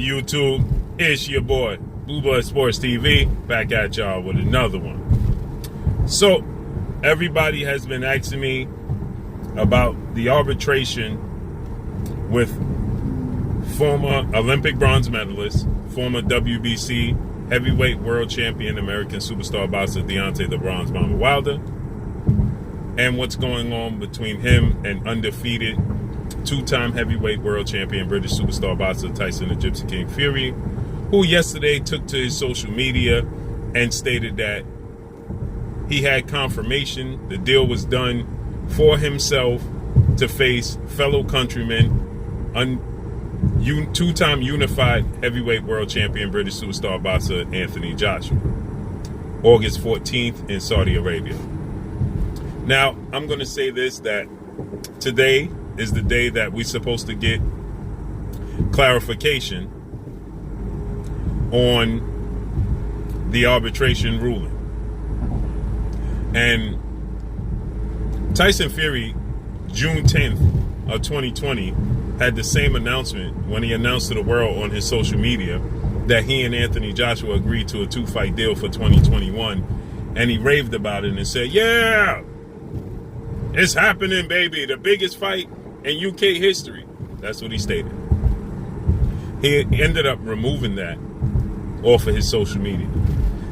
YouTube? It's your boy, Blue Blood Sports TV, back at y'all with another one. So, everybody has been asking me about the arbitration with former Olympic bronze medalist, former WBC heavyweight world champion, American superstar boxer Deontay the Bronze Bomber Wilder, and what's going on between him and undefeated two-time heavyweight world champion British superstar boxer Tyson the Gypsy King Fury, who yesterday took to his social media and stated that he had confirmation the deal was done for himself to face fellow countrymen, two-time unified heavyweight world champion British superstar boxer Anthony Joshua, August 14th in Saudi Arabia. Now, I'm going to say this, that today is the day that we're supposed to get clarification on the arbitration ruling. And Tyson Fury, June 10th of 2020, had the same announcement when he announced to the world on his social media that he and Anthony Joshua agreed to a two-fight deal for 2021. And he raved about it and said, yeah, it's happening, baby. The biggest fight in UK history. That's what he stated. He ended up removing that off of his social media.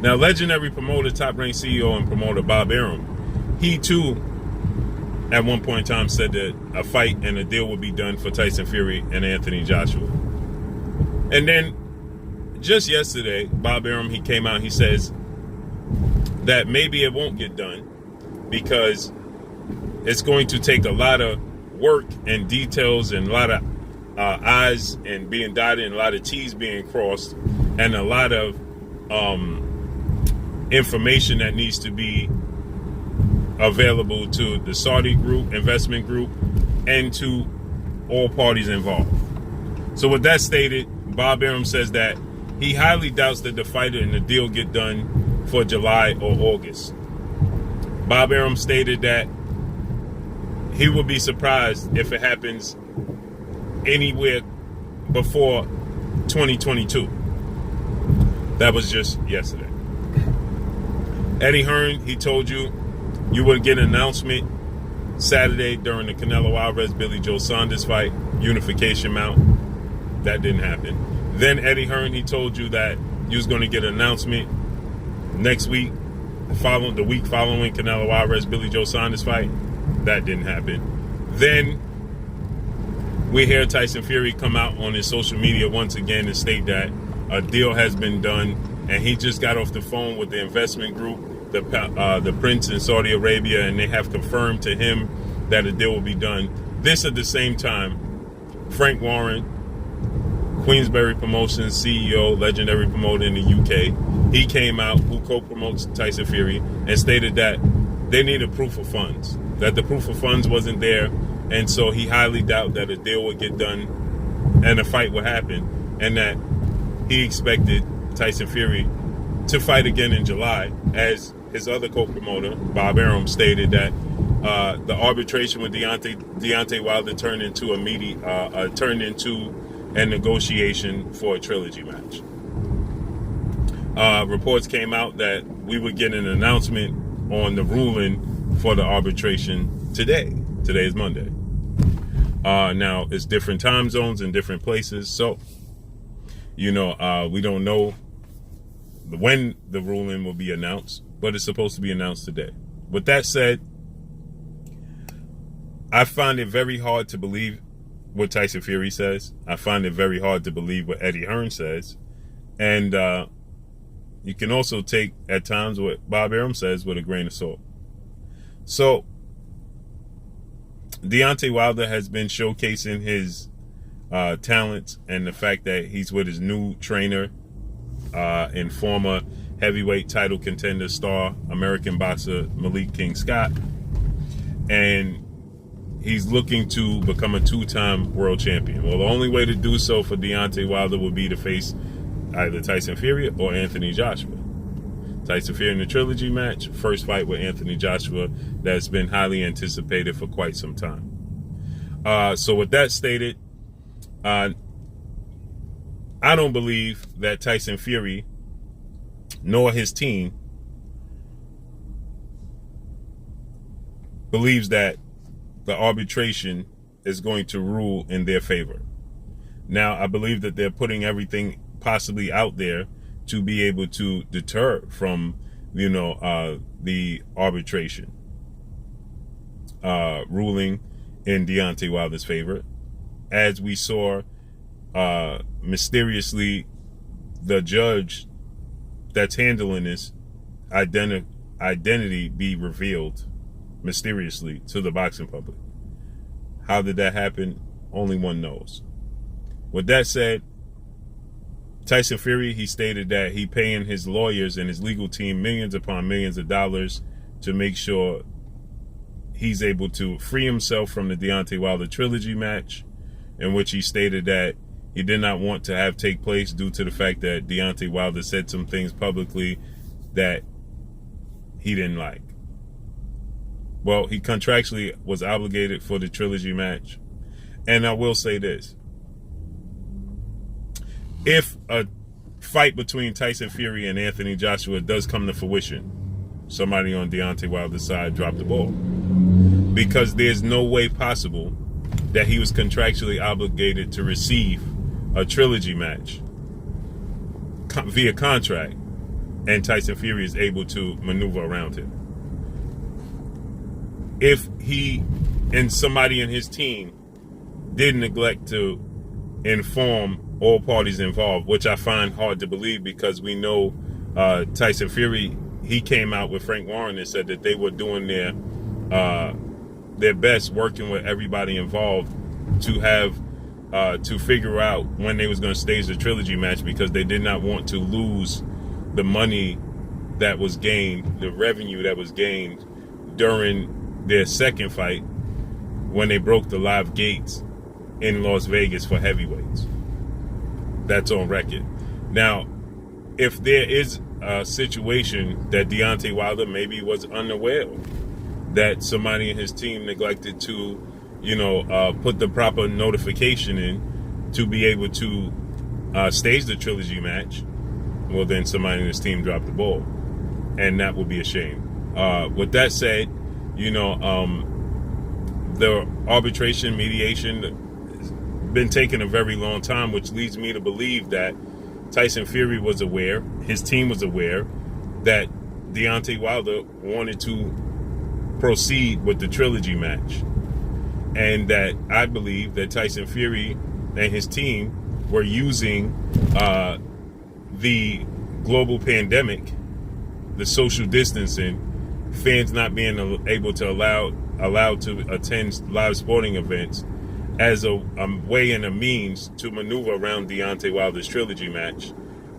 Now, legendary promoter, top-ranked CEO and promoter Bob Arum, he too, at one point in time, said that a fight and a deal would be done for Tyson Fury and Anthony Joshua. And then, just yesterday, Bob Arum, he came out, he says that maybe it won't get done because it's going to take a lot of work and details and a lot of I's and being dotted and a lot of T's being crossed and a lot of information that needs to be available to the Saudi group, investment group, and to all parties involved. So with that stated, Bob Arum says that he highly doubts that the fight and the deal get done for July or August. Bob Arum stated that he would be surprised if it happens anywhere before 2022. That was just yesterday. Eddie Hearn, he told you would get an announcement Saturday during the Canelo Alvarez Billy Joe Saunders fight, unification mount. That didn't happen. Then Eddie Hearn, he told you that you was going to get an announcement next week, the week following Canelo Alvarez Billy Joe Saunders fight. That didn't happen. Then we hear Tyson Fury come out on his social media once again and state that a deal has been done, and he just got off the phone with the investment group, the Prince in Saudi Arabia, and they have confirmed to him that a deal will be done. This at the same time, Frank Warren, Queensberry Promotions CEO, legendary promoter in the UK, he came out, who co-promotes Tyson Fury, and stated that they needed proof of funds, that the proof of funds wasn't there, and so he highly doubt that a deal would get done and a fight would happen, and that he expected Tyson Fury to fight again in July, as his other co-promoter, Bob Arum, stated that the arbitration with Deontay Wilder turned into a negotiation for a trilogy match. Reports came out that we would get an announcement on the ruling for the arbitration today. Today is Monday. Now, it's different time zones in different places, so we don't know when the ruling will be announced, but it's supposed to be announced today. With that said, I find it very hard to believe what Tyson Fury says. I find it very hard to believe what Eddie Hearn says. And you can also take, at times, what Bob Arum says with a grain of salt. So, Deontay Wilder has been showcasing his talents and the fact that he's with his new trainer and former heavyweight title contender star, American boxer Malik King Scott. And he's looking to become a two-time world champion. Well, the only way to do so for Deontay Wilder would be to face either Tyson Fury or Anthony Joshua. Tyson Fury in the trilogy match, first fight with Anthony Joshua that's been highly anticipated for quite some time. So with that stated, I don't believe that Tyson Fury nor his team believes that the arbitration is going to rule in their favor. Now, I believe that they're putting everything possibly out there to be able to deter from, the arbitration ruling in Deontay Wilder's favor. As we saw, mysteriously, the judge that's handling this identity be revealed mysteriously to the boxing public. How did that happen? Only one knows. With that said, Tyson Fury, he stated that he paying his lawyers and his legal team millions upon millions of dollars to make sure he's able to free himself from the Deontay Wilder trilogy match, in which he stated that he did not want to have take place due to the fact that Deontay Wilder said some things publicly that he didn't like. Well, he contractually was obligated for the trilogy match. And I will say this. If a fight between Tyson Fury and Anthony Joshua does come to fruition, somebody on Deontay Wilder's side dropped the ball. Because there's no way possible that he was contractually obligated to receive a trilogy match via contract, and Tyson Fury is able to maneuver around him. If he and somebody in his team did neglect to inform all parties involved, which I find hard to believe, because we know Tyson Fury, he came out with Frank Warren and said that they were doing their best, working with everybody involved to have to figure out when they was going to stage the trilogy match, because they did not want to lose the money that was gained, the revenue that was gained during their second fight when they broke the live gates in Las Vegas for heavyweights. That's on record. Now, if there is a situation that Deontay Wilder maybe was unaware of, that somebody in his team neglected to, put the proper notification in to be able to stage the trilogy match, well, then somebody in his team dropped the ball, and that would be a shame. With that said, the arbitration mediation has been taking a very long time, which leads me to believe that Tyson Fury was aware, his team was aware, that Deontay Wilder wanted to proceed with the trilogy match. And that I believe that Tyson Fury and his team were using the global pandemic, the social distancing, fans not being able to allowed to attend live sporting events, as a way and a means to maneuver around Deontay Wilder's trilogy match,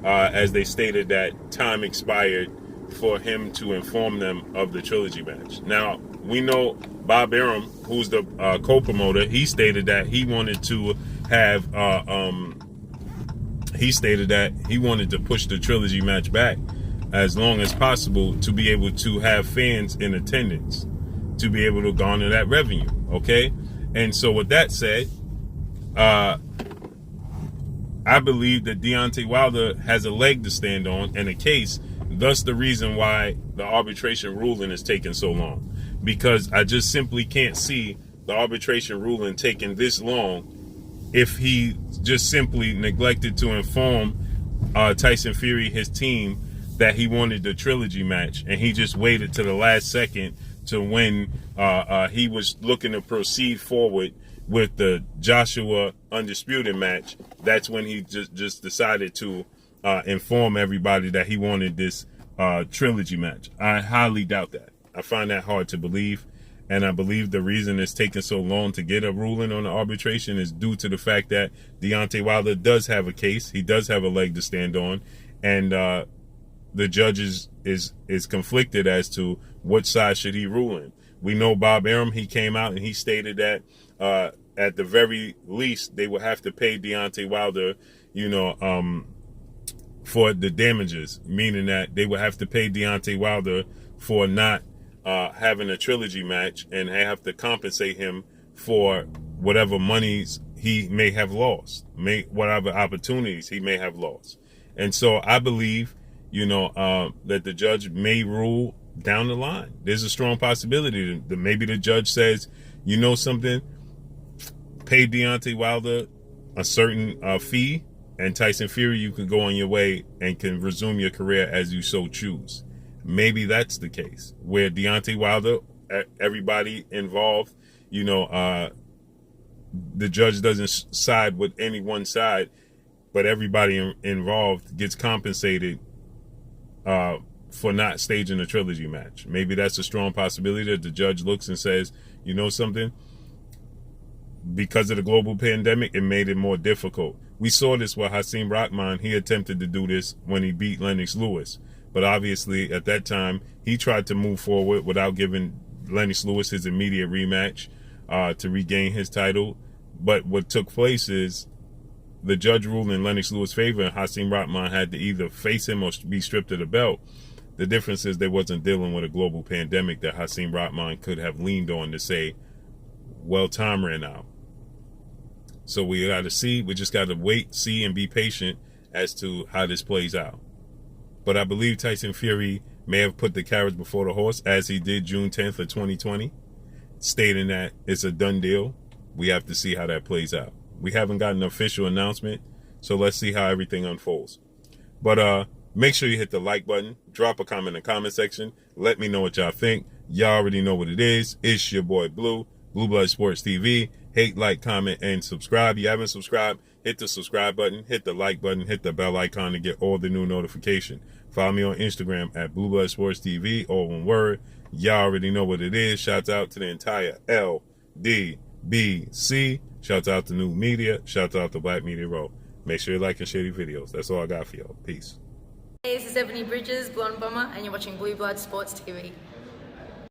as they stated that time expired for him to inform them of the trilogy match. Now, we know Bob Arum, who's the co-promoter, he stated that he wanted to have, he stated that he wanted to push the trilogy match back as long as possible to be able to have fans in attendance, to be able to garner that revenue, okay? And so with that said, I believe that Deontay Wilder has a leg to stand on and a case, thus the reason why the arbitration ruling is taking so long. Because I just simply can't see the arbitration ruling taking this long if he just simply neglected to inform Tyson Fury, his team, that he wanted the trilogy match, and he just waited to the last second to when he was looking to proceed forward with the Joshua Undisputed match. That's when he just decided to inform everybody that he wanted this trilogy match. I highly doubt that. I find that hard to believe, and I believe the reason it's taking so long to get a ruling on the arbitration is due to the fact that Deontay Wilder does have a case. He does have a leg to stand on, and the judge is conflicted as to which side should he rule in. We know Bob Arum, he came out and he stated that at the very least they would have to pay Deontay Wilder, for the damages, meaning that they would have to pay Deontay Wilder for not having a trilogy match, and have to compensate him for whatever monies he may have lost, whatever opportunities he may have lost. And so I believe, that the judge may rule down the line. There's a strong possibility that maybe the judge says, something, pay Deontay Wilder a certain fee, and Tyson Fury, you can go on your way and can resume your career as you so choose. Maybe that's the case, where Deontay Wilder, everybody involved, the judge doesn't side with any one side, but everybody involved gets compensated for not staging a trilogy match. Maybe that's a strong possibility that the judge looks and says, something, because of the global pandemic, it made it more difficult. We saw this with Hasim Rahman. He attempted to do this when he beat Lennox Lewis. But obviously, at that time, he tried to move forward without giving Lennox Lewis his immediate rematch to regain his title. But what took place is the judge ruled in Lennox Lewis' favor, and Hasim Rahman had to either face him or be stripped of the belt. The difference is they wasn't dealing with a global pandemic that Hasim Rahman could have leaned on to say, well, time ran out. So we got to see. We just got to wait, see, and be patient as to how this plays out. But I believe Tyson Fury may have put the carriage before the horse, as he did June 10th of 2020, stating that it's a done deal. We have to see how that plays out. We haven't got an official announcement, so let's see how everything unfolds. But make sure you hit the like button, drop a comment in the comment section. Let me know what y'all think. Y'all already know what it is. It's your boy Blue, Blue Blood Sports TV. Hate, like, comment, and subscribe. You haven't subscribed, hit the subscribe button, hit the like button, hit the bell icon to get all the new notification. Follow me on Instagram at Blue Blood Sports TV, all one word. Y'all already know what it is. Shouts out to the entire LDBC. Shouts out to New Media. Shouts out to Black Media Row. Make sure you like and share these videos. That's all I got for y'all. Peace. Hey, this is Ebony Bridges, Blonde Bomber, and you're watching Blue Blood Sports TV.